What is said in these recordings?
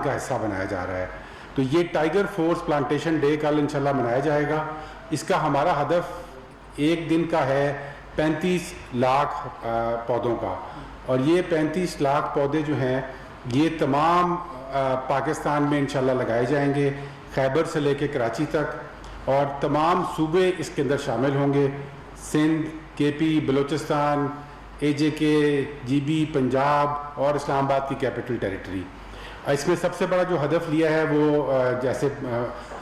کا حصہ بنایا جا رہا ہے. تو یہ ٹائیگر فورس پلانٹیشن ڈے کل انشاءاللہ منایا جائے گا. اس کا ہمارا ہدف ایک دن کا ہے 35 لاکھ پودوں کا, اور یہ 35 لاکھ پودے جو ہیں یہ تمام پاکستان میں انشاءاللہ لگائے جائیں گے, خیبر سے لے کے کراچی تک, اور تمام صوبے اس کے اندر شامل ہوں گے, سندھ, کے پی, بلوچستان, اے جے کے, جی بی, پنجاب اور اسلام آباد کی کیپٹل ٹیریٹری. اس میں سب سے بڑا جو ہدف لیا ہے وہ جیسے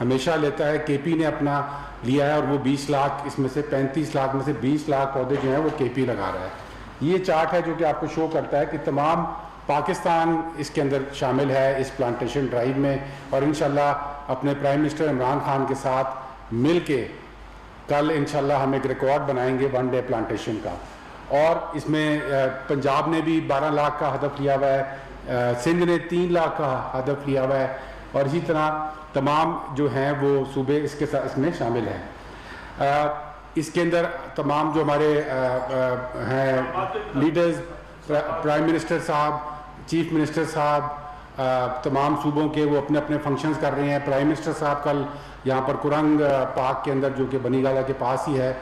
ہمیشہ لیتا ہے, کے پی نے اپنا لیا ہے, اور وہ 20 لاکھ, اس میں سے 35 لاکھ میں سے 20 لاکھ پودے جو ہیں وہ کے پی لگا رہا ہے. یہ چارٹ ہے جو کہ آپ کو شو کرتا ہے کہ تمام پاکستان اس کے اندر شامل ہے اس پلانٹیشن ڈرائیو میں, اور انشاءاللہ اپنے پرائم منسٹر عمران خان کے ساتھ مل کے کل انشاءاللہ ہم ایک ریکارڈ بنائیں گے 1 ڈے پلانٹیشن کا. اور اس میں پنجاب نے بھی 12 لاکھ کا ہدف لیا ہوا ہے, سندھ نے 3 لاکھ کا ہدف لیا ہوا ہے, اور اسی طرح تمام جو ہیں وہ صوبے اس کے ساتھ اس میں شامل ہیں. اس کے اندر تمام جو ہمارے ہیں لیڈرز, پرائم منسٹر صاحب, چیف منسٹر صاحب, تمام صوبوں کے وہ اپنے اپنے فنکشنز کر رہے ہیں. پرائم منسٹر صاحب کل یہاں پر کرنگ پارک کے اندر جو کہ بنی گالہ کے پاس ہی ہے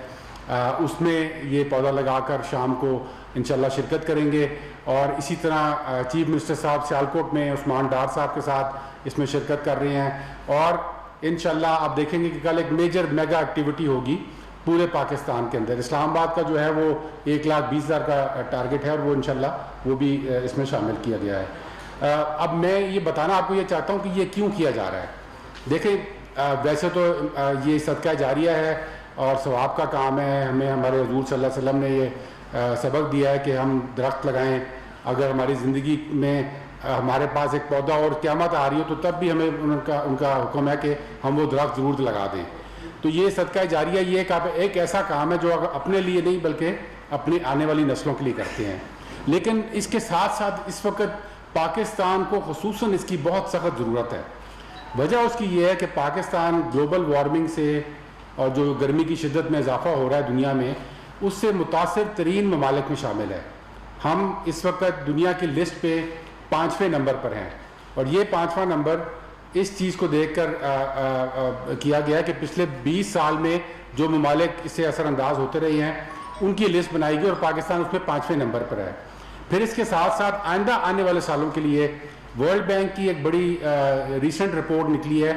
اس میں یہ پودا لگا کر شام کو انشاءاللہ شرکت کریں گے. اور اسی طرح چیف منسٹر صاحب سیالکوٹ میں عثمان ڈار صاحب کے ساتھ اس میں شرکت کر رہے ہیں. اور انشاءاللہ آپ دیکھیں گے کہ کل ایک میگا ایکٹیویٹی ہوگی پورے پاکستان کے اندر. اسلام آباد کا جو ہے وہ 1,20,000 کا ٹارگٹ ہے, اور وہ انشاءاللہ وہ بھی اس میں شامل کیا گیا ہے. اب میں یہ بتانا آپ کو یہ چاہتا ہوں کہ یہ کیوں کیا جا رہا ہے. دیکھیں ویسے تو یہ صدقہ جاریہ ہے اور ثواب کا کام ہے. ہمیں ہمارے حضور صلی اللہ علیہ وسلم نے یہ سبق دیا ہے کہ ہم درخت لگائیں. اگر ہماری زندگی میں ہمارے پاس ایک پودا اور قیامت آ رہی ہو تو تب بھی ہمیں ان کا حکم ہے کہ ہم وہ درخت ضرور لگا دیں. تو یہ صدقہ جاریہ یہ ایک ایسا کام ہے جو اپنے لیے نہیں بلکہ اپنی آنے والی نسلوں کے لیے کرتے ہیں. لیکن اس کے ساتھ ساتھ اس وقت پاکستان کو خصوصاً اس کی بہت سخت ضرورت ہے. وجہ اس کی یہ ہے کہ پاکستان گلوبل وارمنگ سے اور جو گرمی کی شدت میں اضافہ ہو رہا ہے دنیا میں, اس سے متاثر ترین ممالک میں شامل ہے. ہم اس وقت دنیا کی لسٹ پہ 5ویں نمبر پر ہیں, اور یہ 5واں نمبر اس چیز کو دیکھ کر کیا گیا کہ پچھلے 20 سال میں جو ممالک اس سے اثر انداز ہوتے رہے ہیں ان کی لسٹ بنائی گئی, اور پاکستان اس میں 5ویں نمبر پر ہے. پھر اس کے ساتھ ساتھ آئندہ آنے والے سالوں کے لیے ورلڈ بینک کی ایک بڑی ریسنٹ رپورٹ نکلی ہے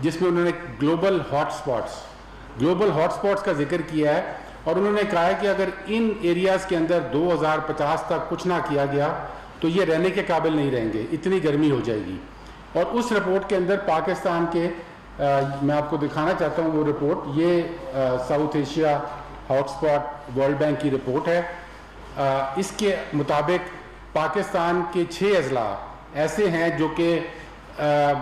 جس میں انہوں نے گلوبل ہاٹ سپاٹس کا ذکر کیا ہے, اور انہوں نے کہا ہے کہ اگر ان ایریاز کے اندر 2050 تک کچھ نہ کیا گیا تو یہ رہنے کے قابل نہیں رہیں گے, اتنی گرمی ہو جائے گی. اور اس رپورٹ کے اندر پاکستان کے میں آپ کو دکھانا چاہتا ہوں وہ رپورٹ, یہ South Asia hot spot World Bank کی رپورٹ ہے. اس کے مطابق پاکستان کے 6 اضلاع ایسے ہیں جو کہ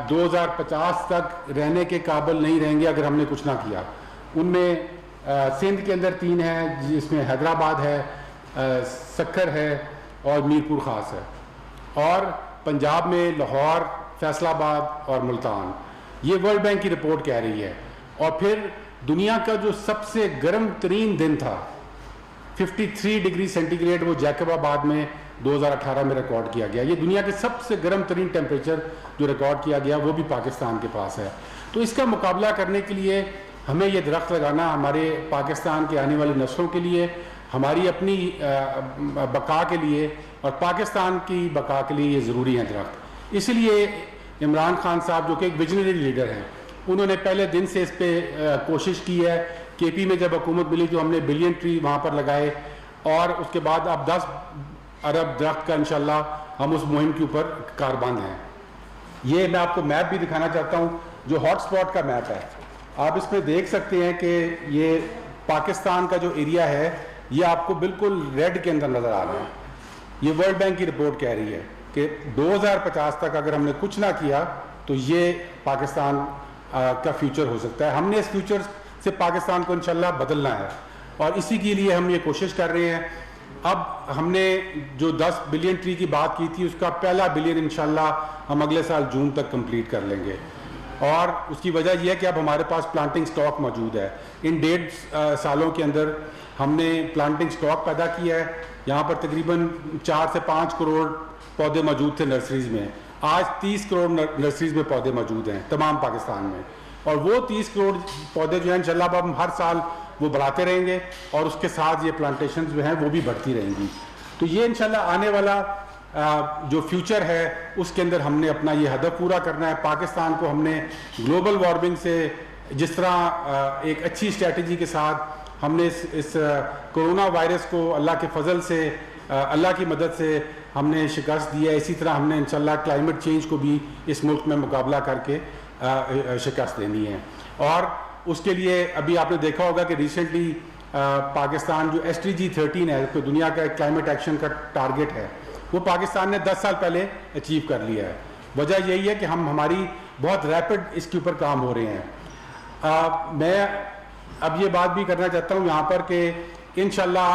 2050 تک رہنے کے قابل نہیں رہیں گے اگر ہم نے کچھ نہ کیا. ان میں سندھ کے اندر 3 ہیں جس میں حیدرآباد ہے, سکھر ہے اور میرپور خاص ہے, اور پنجاب میں لاہور, فیصل آباد اور ملتان. یہ ورلڈ بینک کی رپورٹ کہہ رہی ہے. اور پھر دنیا کا جو سب سے گرم ترین دن تھا 53 ڈگری سینٹی گریڈ, وہ جیکب آباد میں 2018 میں ریکارڈ کیا گیا. یہ دنیا کے سب سے گرم ترین ٹیمپریچر جو ریکارڈ کیا گیا وہ بھی پاکستان کے پاس ہے. تو اس کا مقابلہ کرنے کے لیے ہمیں یہ درخت لگانا ہمارے پاکستان کے آنے والی نسلوں کے لیے, ہماری اپنی بقا کے لیے اور پاکستان کی بقا کے لیے یہ ضروری ہیں درخت. اس لیے عمران خان صاحب جو کہ ایک ویژنری لیڈر ہیں, انہوں نے پہلے دن سے اس پہ کوشش کی ہے. کے پی میں جب حکومت ملی تو ہم نے بلین ٹری وہاں پر لگائے, اور اس کے بعد اب 10 ارب درخت کا انشاءاللہ ہم اس مہم کے اوپر کاربند ہیں. یہ میں آپ کو میپ بھی دکھانا چاہتا ہوں جو ہاٹ سپاٹ کا میپ ہے. آپ اس میں دیکھ سکتے ہیں کہ یہ پاکستان کا جو ایریا ہے یہ آپ کو بالکل ریڈ کے اندر نظر آ رہا ہے. یہ ورلڈ بینک کی رپورٹ کہہ رہی ہے کہ 2050 تک اگر ہم نے کچھ نہ کیا تو یہ پاکستان کا فیوچر ہو سکتا ہے. ہم نے اس فیوچر سے پاکستان کو انشاءاللہ بدلنا ہے, اور اسی کے لیے ہم یہ کوشش کر رہے ہیں. اب ہم نے جو 10 بلین ٹری کی بات کی تھی اس کا پہلا بلین انشاءاللہ ہم اگلے سال جون تک کمپلیٹ کر لیں گے, اور اس کی وجہ یہ ہے کہ اب ہمارے پاس پلانٹنگ سٹاک موجود ہے. ان 1.5 سالوں کے اندر ہم نے پلانٹنگ سٹاک پیدا کیا ہے. یہاں پر تقریباً 4 سے 5 کروڑ پودے موجود تھے نرسریز میں, آج 30 کروڑ نرسریز میں پودے موجود ہیں تمام پاکستان میں, اور وہ 30 کروڑ پودے جو ہیں انشاءاللہ اب ہم ہر سال وہ بڑھاتے رہیں گے, اور اس کے ساتھ یہ پلانٹیشنز جو ہیں وہ بھی بڑھتی رہیں گی. تو یہ انشاءاللہ آنے والا جو فیوچر ہے اس کے اندر ہم نے اپنا یہ ہدف پورا کرنا ہے. پاکستان کو ہم نے گلوبل وارمنگ سے جس طرح ایک اچھی اسٹریٹجی کے ساتھ ہم نے اس کرونا وائرس کو اللہ کے فضل سے, اللہ کی مدد سے ہم نے شکست دی ہے, اسی طرح ہم نے انشاءاللہ کلائمیٹ چینج کو بھی اس ملک میں مقابلہ کر کے شکست دینی ہے. اور اس کے لیے ابھی آپ نے دیکھا ہوگا کہ ریسنٹلی پاکستان جو SDG 13 ہے, تو دنیا کا ایک کلائمیٹ ایکشن کا ٹارگٹ ہے, وہ پاکستان نے 10 سال پہلے اچیو کر لیا ہے. وجہ یہی ہے کہ ہماری بہت ریپڈ اس کے اوپر کام ہو رہے ہیں. میں اب یہ بات بھی کرنا چاہتا ہوں یہاں پر کہ انشاءاللہ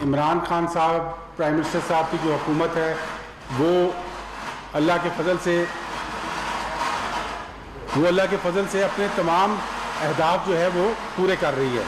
عمران خان صاحب, پرائم منسٹر صاحب کی جو حکومت ہے وہ اللہ کے فضل سے اپنے تمام اہداف جو ہے وہ پورے کر رہی ہے.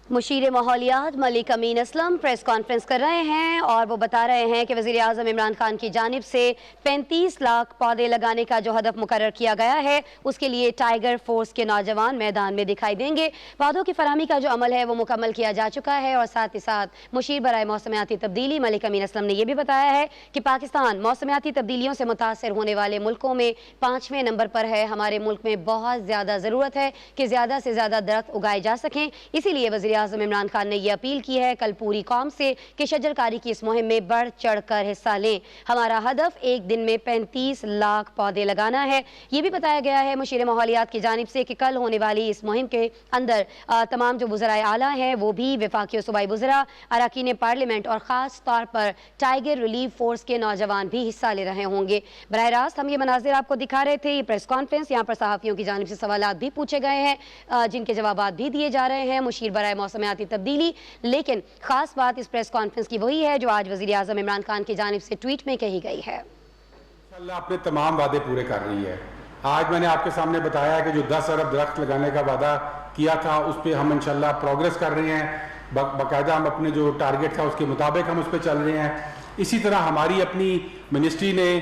مشیر ماحولیات ملک امین اسلم پریس کانفرنس کر رہے ہیں اور وہ بتا رہے ہیں کہ وزیر اعظم عمران خان کی جانب سے 35 لاکھ پودے لگانے کا جو ہدف مقرر کیا گیا ہے اس کے لیے ٹائیگر فورس کے نوجوان میدان میں دکھائی دیں گے. پودوں کی فراہمی کا جو عمل ہے وہ مکمل کیا جا چکا ہے, اور ساتھ ہی ساتھ مشیر برائے موسمیاتی تبدیلی ملک امین اسلم نے یہ بھی بتایا ہے کہ پاکستان موسمیاتی تبدیلیوں سے متاثر ہونے والے ملکوں میں 5ویں نمبر پر ہے. ہمارے ملک میں بہت زیادہ ضرورت ہے کہ زیادہ سے زیادہ درخت اگائے جا سکیں, اسی لیے وزیر اعظم عمران خان نے یہ اپیل کی ہے کل پوری قوم سے کہ شجر کاری کی اس مہم میں بڑھ چڑھ کر حصہ لیں. ہمارا ہدف ایک دن میں 35 لاکھ پودے لگانا ہے. یہ بھی بتایا گیا ہے مشیر ماحولیات کی جانب سے کہ کل ہونے والی اس مہم کے اندر تمام جو وزرائے اعلیٰ ہیں وہ بھی وفاقی و صوبائی وزراء, اراکین پارلیمنٹ اور خاص طور پر ٹائیگر ریلیف فورس کے نوجوان بھی حصہ لے رہے ہوں گے. براہ راست ہم یہ مناظر آپ کو دکھا رہے تھے, یہ پریس کانفرنس, یہاں پر صحافیوں کی جانب سے سوالات بھی پوچھے گئے ہیں جن کے جوابات بھی دیے جا رہے ہیں مشیر برائے موسمیاتی تبدیلی. لیکن خاص بات اس پریس کانفرنس کی وہی ہے جو آج وزیر اعظم عمران خان کی جانب سے ٹویٹ میں کہی گئی ہے. انشاءاللہ اپنے تمام وعدے پورے کر رہی ہے. آج میں نے آپ کے سامنے بتایا کہ جو 10 ارب درخت لگانے کا وعدہ کیا تھا اس پہ ہم انشاءاللہ پروگریس کر رہے ہیں. باقاعدہ ہم اپنے جو ٹارگٹ تھا اس کے مطابق ہم اس پہ چل رہے ہیں. اسی طرح ہماری اپنی منسٹری نے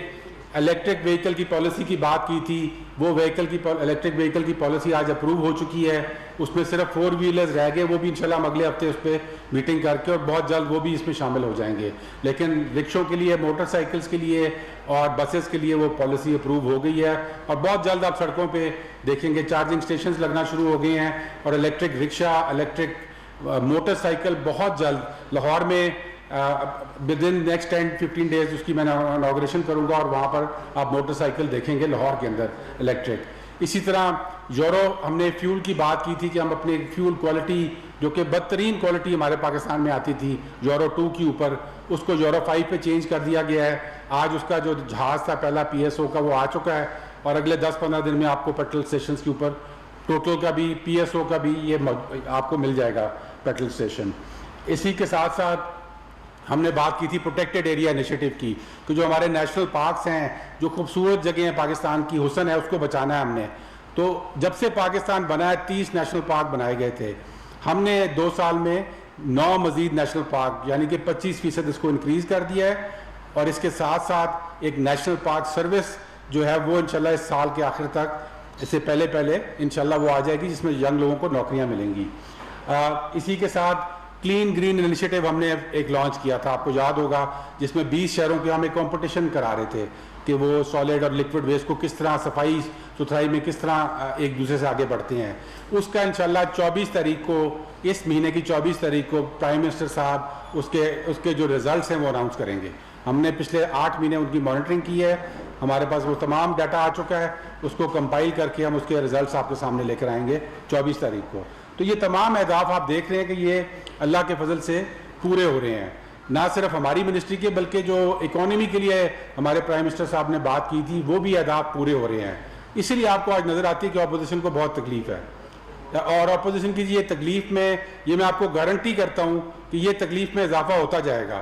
الیکٹرک وہیکل کی پالیسی کی بات کی تھی, وہ الیکٹرک وہیکل کی پالیسی آج اپروو ہو چکی ہے. اس میں صرف 4 ویلرز رہ گئے, وہ بھی انشاءاللہ ہم اگلے ہفتے اس پہ میٹنگ کر کے اور بہت جلد وہ بھی اس میں شامل ہو جائیں گے. لیکن رکشوں کے لیے, موٹر سائیکلز کے لیے اور بسز کے لیے وہ پالیسی اپروو ہو گئی ہے, اور بہت جلد آپ سڑکوں پہ دیکھیں گے چارجنگ سٹیشنز لگنا شروع ہو گئے ہیں. اور الیکٹرک رکشا, الیکٹرک موٹر سائیکل بہت جلد لاہور میں ودن نیکسٹ 10-15 ڈیز اس کی میں انوگریشن کروں گا, اور وہاں پر آپ موٹر سائیکل دیکھیں گے لاہور کے اندر الیکٹرک. اسی طرح ہم نے فیول کی بات کی تھی کہ ہم اپنے فیول کوالٹی جو کہ بدترین کوالٹی ہمارے پاکستان میں آتی تھی یورو 2 کے اوپر, اس کو یورو 5 پہ چینج کر دیا گیا ہے. آج اس کا جو جہاز تھا پہلا PSO کا وہ آ چکا ہے, اور اگلے 10-15 دن میں آپ کو پیٹرول اسٹیشنز کے اوپر ٹوٹل کا بھی PSO کا بھی یہ آپ کو مل جائے گا پیٹرول اسٹیشن. اسی کے ساتھ ساتھ ہم نے بات کی تھی پروٹیکٹڈ ایریا انیشیٹو کی, کہ جو ہمارے نیشنل پارکس ہیں, جو خوبصورت جگہیں ہیں پاکستان کی, حسن ہے, اس کو بچانا ہے ہم نے. تو جب سے پاکستان بنا ہے 30 نیشنل پارک بنائے گئے تھے. ہم نے 2 سال میں 9 مزید نیشنل پارک یعنی کہ 25% اس کو انکریز کر دیا ہے. اور اس کے ساتھ ساتھ ایک نیشنل پارک سروس جو ہے وہ انشاءاللہ اس سال کے آخر تک, اس سے پہلے انشاءاللہ وہ آ جائے گی, جس میں ینگ لوگوں کو نوکریاں ملیں گی. اسی کے ساتھ کلین گرین انیشیٹو ہم نے ایک لانچ کیا تھا, آپ کو یاد ہوگا, جس میں 20 شہروں کے ہم ایک کمپٹیشن کرا رہے تھے کہ وہ سالڈ اور لکوڈ ویسٹ کو کس طرح صفائی ستھرائی میں کس طرح ایک دوسرے سے آگے بڑھتے ہیں. اس کا انشاءاللہ 24 تاریخ کو, اس مہینے کی 24 تاریخ کو پرائم منسٹر صاحب اس کے جو ریزلٹس ہیں وہ اناؤنس کریں گے. ہم نے پچھلے 8 مہینے ان کی مانیٹرنگ کی ہے, ہمارے پاس وہ تمام ڈیٹا آ چکا ہے, اس کو کمپائل کر کے ہم اس کے ریزلٹس آپ کے سامنے لے کر آئیں گے 24 تاریخ کو. تو یہ تمام اہداف آپ دیکھ رہے ہیں کہ یہ اللہ کے فضل سے پورے ہو رہے ہیں, نہ صرف ہماری منسٹری کے بلکہ جو اکانومی کے لیے ہمارے پرائم منسٹر صاحب نے بات کی تھی وہ بھی اہداف پورے ہو رہے ہیں. اسی لیے آپ کو آج نظر آتی ہے کہ اپوزیشن کو بہت تکلیف ہے, اور اپوزیشن کی یہ تکلیف میں یہ میں آپ کو گارنٹی کرتا ہوں کہ یہ تکلیف میں اضافہ ہوتا جائے گا.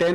10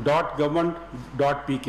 .government.pk।